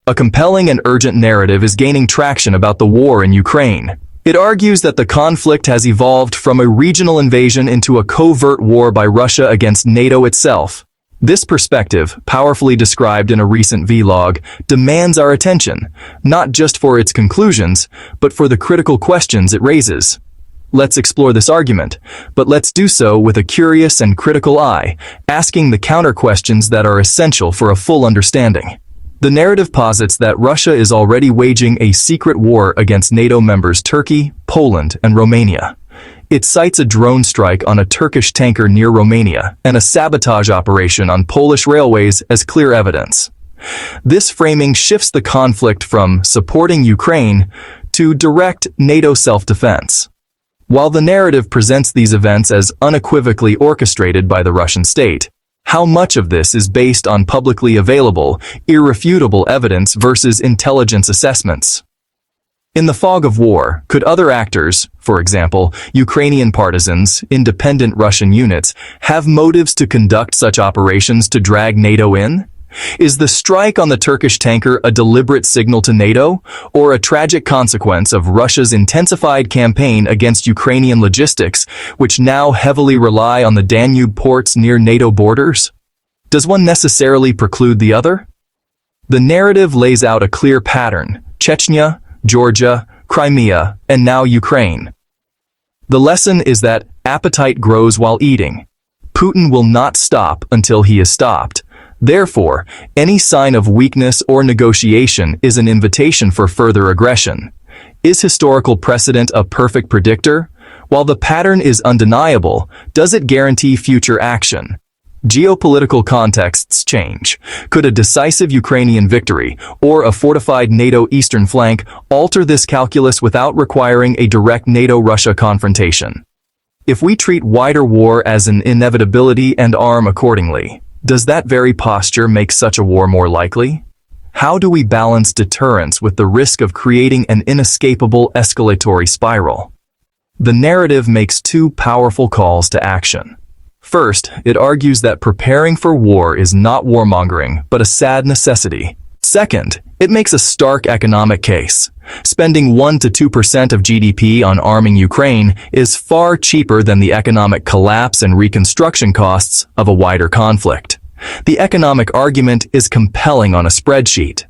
A compelling and urgent narrative is gaining traction about the war in Ukraine. It argues that the conflict has evolved from a regional invasion into a covert war by Russia against NATO itself. This perspective, powerfully described in a recent vlog, demands our attention, not just for its conclusions, but for the critical questions it raises. Let's explore this argument, but let's do so with a curious and critical eye, asking the counter-questions that are essential for a full understanding. The narrative posits that Russia is already waging a secret war against NATO members Turkey, Poland, and Romania. It cites a drone strike on a Turkish tanker near Romania and a sabotage operation on Polish railways as clear evidence. This framing shifts the conflict from supporting Ukraine to direct NATO self-defense. While the narrative presents these events as unequivocally orchestrated by the Russian state, how much of this is based on publicly available, irrefutable evidence versus intelligence assessments? In the fog of war, could other actors, for example, Ukrainian partisans, independent Russian units, have motives to conduct such operations to drag NATO in? Is the strike on the Turkish tanker a deliberate signal to NATO, or a tragic consequence of Russia's intensified campaign against Ukrainian logistics, which now heavily rely on the Danube ports near NATO borders? Does one necessarily preclude the other? The narrative lays out a clear pattern: Chechnya, Georgia, Crimea, and now Ukraine. The lesson is that appetite grows while eating. Putin will not stop until he is stopped. Therefore, any sign of weakness or negotiation is an invitation for further aggression. Is historical precedent a perfect predictor? While the pattern is undeniable, does it guarantee future action? Geopolitical contexts change. Could a decisive Ukrainian victory or a fortified NATO eastern flank alter this calculus without requiring a direct NATO-Russia confrontation? If we treat wider war as an inevitability and arm accordingly, does that very posture make such a war more likely? How do we balance deterrence with the risk of creating an inescapable escalatory spiral? The narrative makes two powerful calls to action. First, it argues that preparing for war is not warmongering, but a sad necessity. Second, it makes a stark economic case. Spending 1 to 2% of GDP on arming Ukraine is far cheaper than the economic collapse and reconstruction costs of a wider conflict. The economic argument is compelling on a spreadsheet.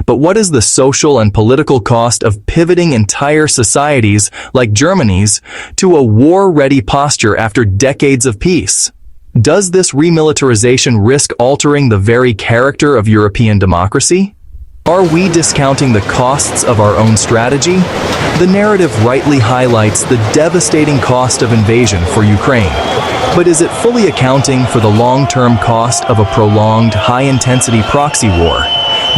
But what is the social and political cost of pivoting entire societies, like Germany's, to a war-ready posture after decades of peace? Does this remilitarization risk altering the very character of European democracy? Are we discounting the costs of our own strategy? The narrative rightly highlights the devastating cost of invasion for Ukraine. But is it fully accounting for the long-term cost of a prolonged, high-intensity proxy war?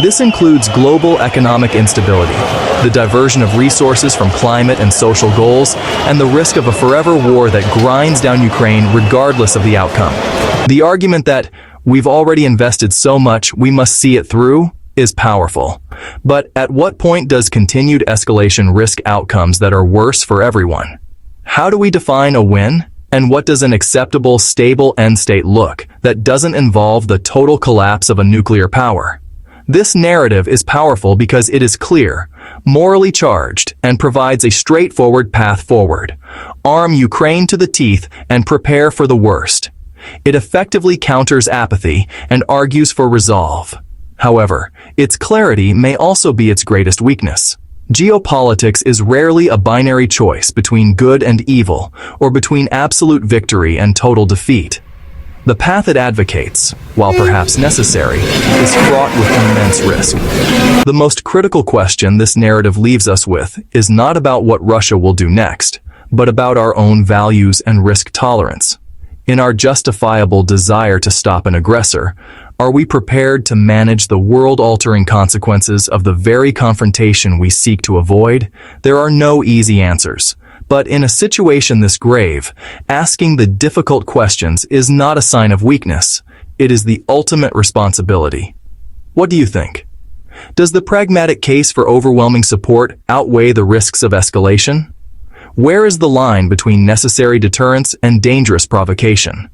This includes global economic instability, the diversion of resources from climate and social goals, and the risk of a forever war that grinds down Ukraine regardless of the outcome. The argument that we've already invested so much, we must see it through, is powerful. But at what point does continued escalation risk outcomes that are worse for everyone? How do we define a win? And what does an acceptable, stable end state look that doesn't involve the total collapse of a nuclear power? This narrative is powerful because it is clear, morally charged, and provides a straightforward path forward. Arm Ukraine to the teeth and prepare for the worst. It effectively counters apathy and argues for resolve. However, its clarity may also be its greatest weakness. Geopolitics is rarely a binary choice between good and evil, or between absolute victory and total defeat. The path it advocates, while perhaps necessary, is fraught with immense risk. The most critical question this narrative leaves us with is not about what Russia will do next, but about our own values and risk tolerance. In our justifiable desire to stop an aggressor, are we prepared to manage the world-altering consequences of the very confrontation we seek to avoid? There are no easy answers. But in a situation this grave, asking the difficult questions is not a sign of weakness. It is the ultimate responsibility. What do you think? Does the pragmatic case for overwhelming support outweigh the risks of escalation? Where is the line between necessary deterrence and dangerous provocation?